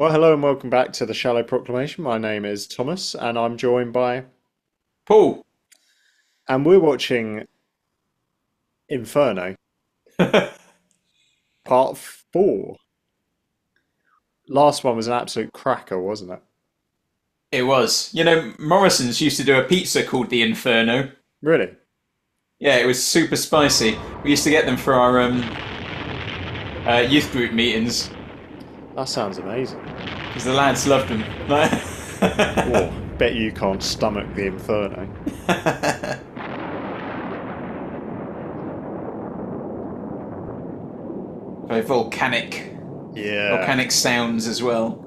Well, hello and welcome back to the Shallow Proclamation. My name is Thomas and I'm joined by, Paul. and we're watching Inferno, part 4. Last one was an absolute cracker, wasn't it? It was. You know, Morrison's used to do a pizza called the Inferno. Really? Yeah, it was super spicy. We used to get them for our youth group meetings That sounds amazing. because the lads loved them. Oh, bet you can't stomach the Inferno. Very volcanic. Yeah. Volcanic sounds as well.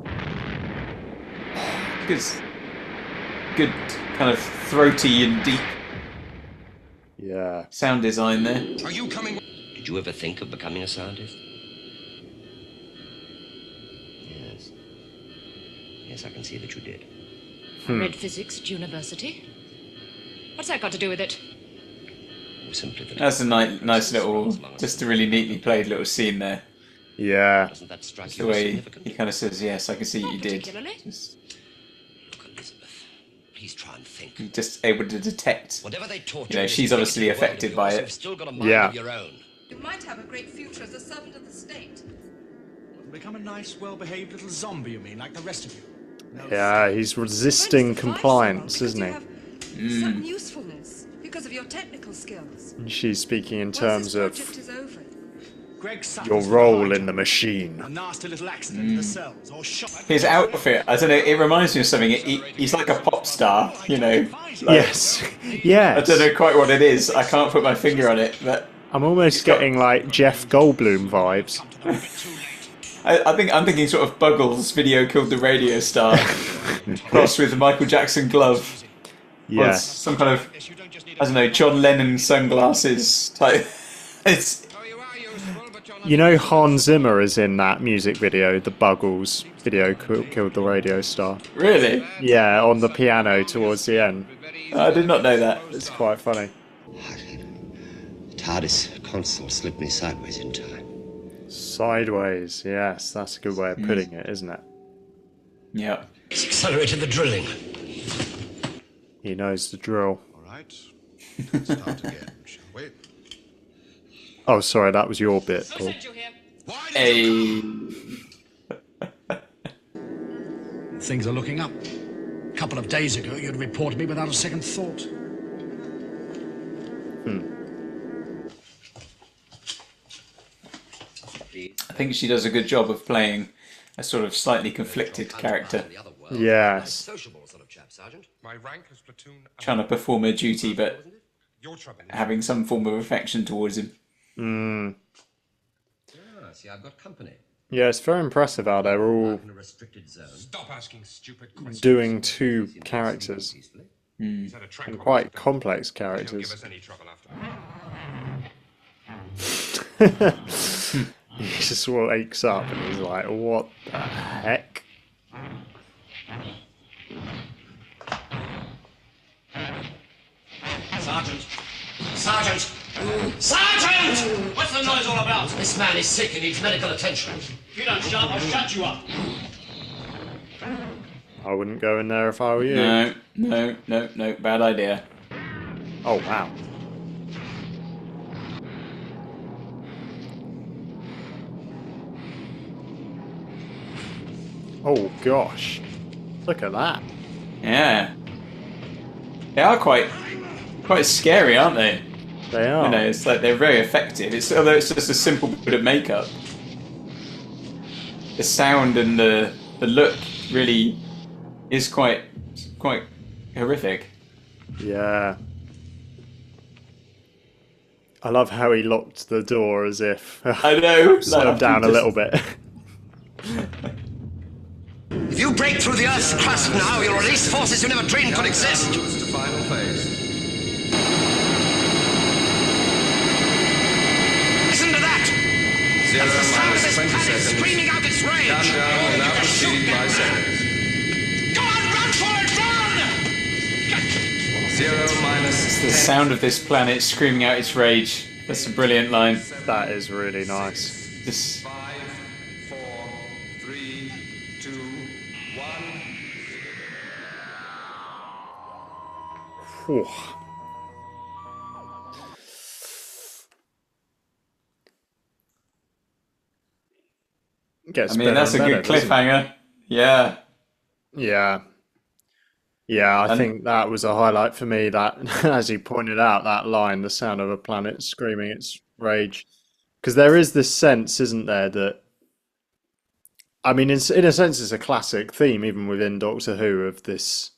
Good, good kind of throaty and deep Yeah. sound design there. Are you coming? Did you ever think of becoming a scientist? Yes. Yes, I can see that you did. I read physics at university. What's that got to do with it? Simply that. That's a nice little, just a really neatly played little scene there. Yeah. Doesn't that strike The you as way significant? he kind of says, "Yes, I can see what you Not did." particularly. Look, Elizabeth, please try and think. Just able to detect. Whatever they taught You know, in this she's obviously negative world affected of by yours, it. You've still got a mind Yeah. of your own. You might have a great future as a servant of the state. Become a nice, well-behaved little zombie, you mean, like the rest of you? Yeah, he's resisting compliance, isn't he? Because you have some usefulness because of your technical skills. And she's speaking in Once terms this project of is over, Greg suffers your from role a in the machine. A nasty little accident in the cells, or shot. His outfit, I don't know, it reminds me of something. He's like a pop star, you know. Like, Yes. I Yes. don't know quite what it is. I can't put my finger on it, but I'm almost getting like Jeff Goldblum vibes. I'm thinking sort of Buggles video killed the radio star crossed with the Michael Jackson glove. Or Yeah. some kind of, I don't know, John Lennon sunglasses type. It's You know Hans Zimmer is in that music video, the Buggles video killed the radio star. really. Yeah, on the piano towards the end. I did not know that. It's quite funny. The TARDIS console slipped me sideways in time. Sideways, yes, that's a good way of putting it, isn't it? Yeah. It's accelerated the drilling. He knows the drill. All right, let's start again, shall we? Oh, sorry, that was your bit, Paul. A Things are looking up. A couple of days ago, you'd reported me without a second thought. I think she does a good job of playing a sort of slightly conflicted character, Yes. Sociable sort of chap, Sergeant. My rank as platoon. trying to perform her duty, but Your trouble. having some form of affection towards him. Ah, see, I've got company. Yeah, it's very impressive how they're all In a restricted zone. Stop asking stupid questions. doing two characters, Peacefully. He's had a track and record quite of that. complex He don't give characters. us any trouble after He just wakes up and he's like, what the heck? Sergeant! Sergeant! Sergeant! What's the noise all about? This man is sick and needs medical attention. If you don't shut up, I'll shut you up. I wouldn't go in there if I were you. No, bad idea. Oh, wow. Oh, gosh. Look at that. Yeah. They are quite scary, aren't they? They are. You know, it's like they're very effective. Although it's just a simple bit of makeup. The sound and the look really is quite horrific. Yeah. I love how he locked the door as if I know. slow like, down a just- little bit. If you break through the Earth's crust now, you'll release forces you never dreamed could exist. to final phase. Listen to that! Zero That's the sound of minus this 20 planet seconds. screaming out its rage! Countdown will now proceed by seconds. Go on, run for it, run! Zero minus The 10. sound of this planet screaming out its rage. That's a brilliant line. That is really nice. Just 5, 4, 3, 2, 1. Whew. Gets I mean, better that's a and better, good doesn't it? cliffhanger. Yeah. Yeah. Yeah, I And think that was a highlight for me. That, as you pointed out, that line, the sound of a planet screaming its rage. Because there is this sense, isn't there, that, I mean, in a sense, it's a classic theme, even within Doctor Who, of this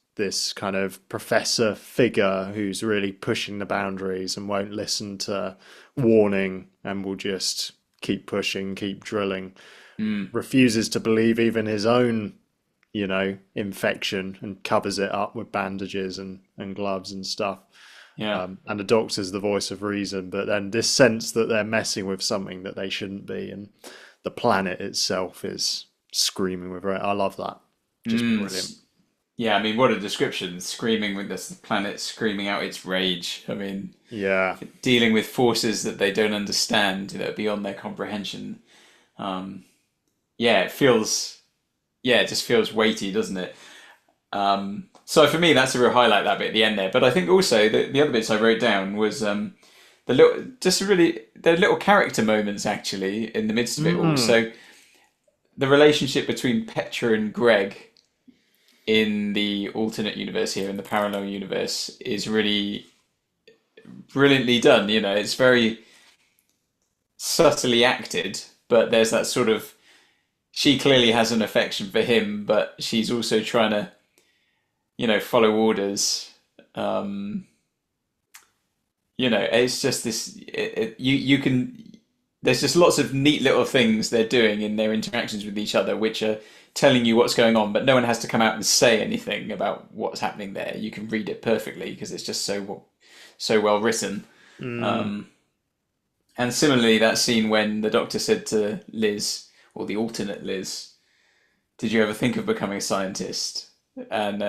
kind of professor figure who's really pushing the boundaries and won't listen to warning and will just keep pushing, keep drilling, refuses to believe even his own, infection and covers it up with bandages and gloves and stuff. yeah. And the doctor's the voice of reason, but then this sense that they're messing with something that they shouldn't be, and the planet itself is screaming with it. I love that. Just brilliant. Yeah, I mean, what a description. Screaming with this planet screaming out its rage. I mean, Yeah, dealing with forces that they don't understand, that are beyond their comprehension. Yeah, it just feels weighty, doesn't it? So for me, that's a real highlight, that bit at the end there. But I think also the other bits I wrote down was the little character moments actually in the midst of it all. So the relationship between Petra and Greg in the alternate universe here, in the parallel universe, is really brilliantly done. It's very subtly acted, but there's that sort of, she clearly has an affection for him, but she's also trying to, follow orders. It's just this, you can, there's just lots of neat little things they're doing in their interactions with each other, which are telling you what's going on, but no one has to come out and say anything about what's happening there. You can read it perfectly because it's just so well written. And similarly, that scene when the Doctor said to Liz, or the alternate Liz, "Did you ever think of becoming a scientist?" And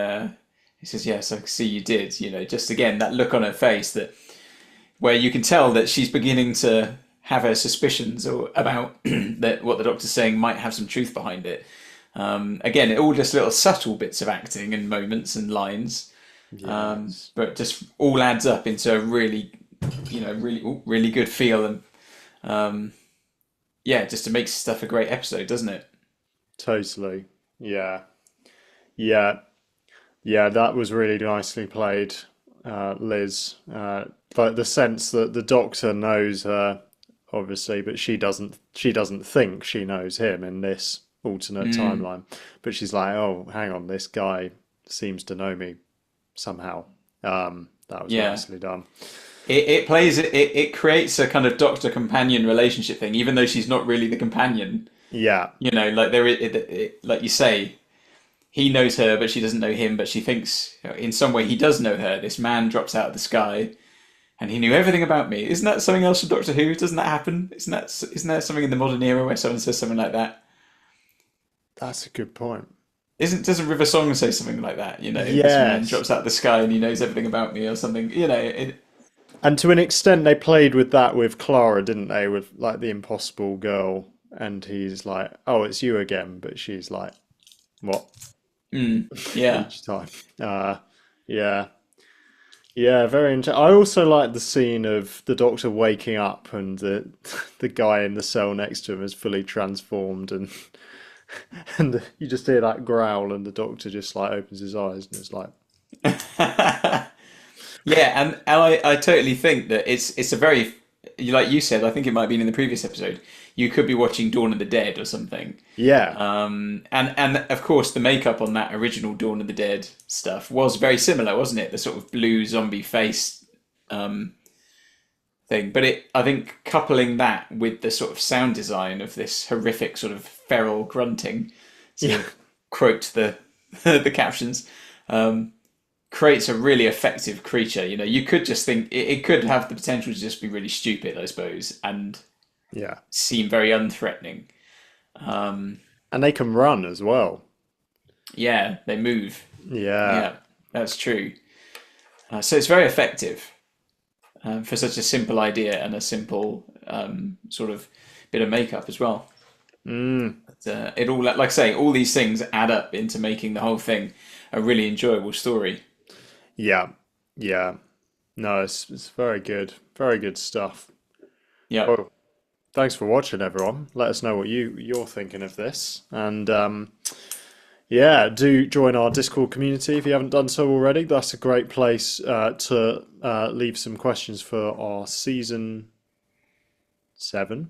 he says, "Yes, I see you did." Just again, that look on her face, that where you can tell that she's beginning to have her suspicions or about that what the Doctor's saying might have some truth behind it. Again, all just little subtle bits of acting and moments and lines, but just all adds up into a really, really good feel, and just to make stuff a great episode, doesn't it? totally. Yeah, yeah, yeah. That was really nicely played, Liz. But the sense that the Doctor knows her, obviously, but she doesn't. She doesn't think she knows him in this alternate timeline. But she's like, "Oh, hang on, this guy seems to know me somehow." That was nicely done. It creates a kind of Doctor companion relationship thing, even though she's not really the companion. Yeah, Like like you say, he knows her, but she doesn't know him. But she thinks in some way he does know her. This man drops out of the sky, and he knew everything about me. Isn't that something else from Doctor Who? Doesn't that happen? Isn't there something in the modern era where someone says something like that? that's a good point. Doesn't River Song say something like that? This man Yes. drops out of the sky and he knows everything about me or something. And to an extent, they played with that with Clara, didn't they? With like the impossible girl, and he's like, "Oh, it's you again," but she's like, "What?" Yeah. Each time. Yeah, yeah, very interesting. I also like the scene of the Doctor waking up and the guy in the cell next to him is fully transformed, and and you just hear that growl, and the Doctor just like opens his eyes, and it's like, Yeah, and I totally think that it's a very, like you said, I think it might have been in the previous episode, you could be watching Dawn of the Dead or something. yeah, And of course the makeup on that original Dawn of the Dead stuff was very similar, wasn't it? The sort of blue zombie face thing. But I think coupling that with the sort of sound design of this horrific sort of feral grunting, to quote the the captions, creates a really effective creature. You could just think it could have the potential to just be really stupid, I suppose, and yeah, seem very unthreatening. and they can run as well. Yeah, they move. Yeah, Yeah, that's true. So it's very effective for such a simple idea and a simple sort of bit of makeup as well. It all, like I say, all these things add up into making the whole thing a really enjoyable story. Yeah, yeah. No, it's very good stuff. Yeah. Well, thanks for watching, everyone. Let us know what you're thinking of this, and yeah, do join our Discord community if you haven't done so already. That's a great place to leave some questions for our season 7.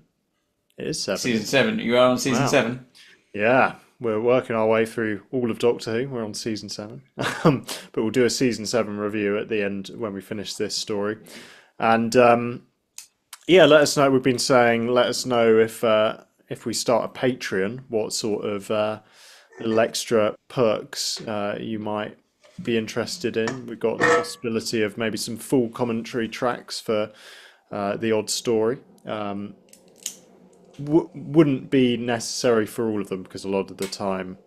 It is 7. Season 7. You are on season Wow. 7. Yeah, we're working our way through all of Doctor Who. We're on season 7, but we'll do a season 7 review at the end when we finish this story. And yeah, let us know. We've been saying, let us know if we start a Patreon, what sort of little extra perks you might be interested in. We've got the possibility of maybe some full commentary tracks for the odd story. Wouldn't be necessary for all of them because a lot of the time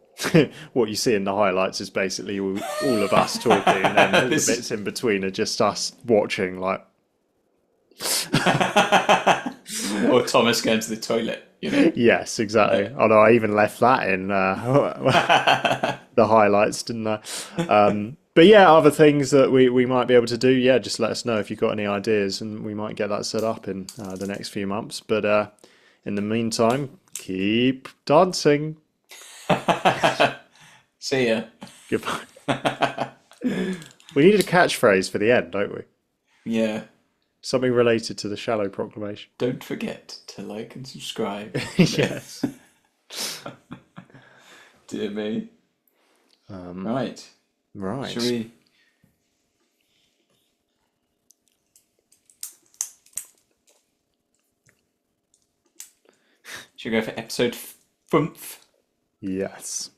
what you see in the highlights is basically all of us talking, and then all the bits in between are just us watching, like Or Thomas going to the toilet, you know. yes, exactly. Yeah. Although I even left that in the highlights, didn't I? But yeah, other things that we might be able to do, yeah, just let us know if you've got any ideas, and we might get that set up in the next few months. But in the meantime, keep dancing. See ya. Goodbye. We need a catchphrase for the end, don't we? Yeah. Something related to the Shallow Proclamation. Don't forget to like and subscribe. Yes. Dear me. Right. Right. Shall we? Should we go for episode 5? Yes.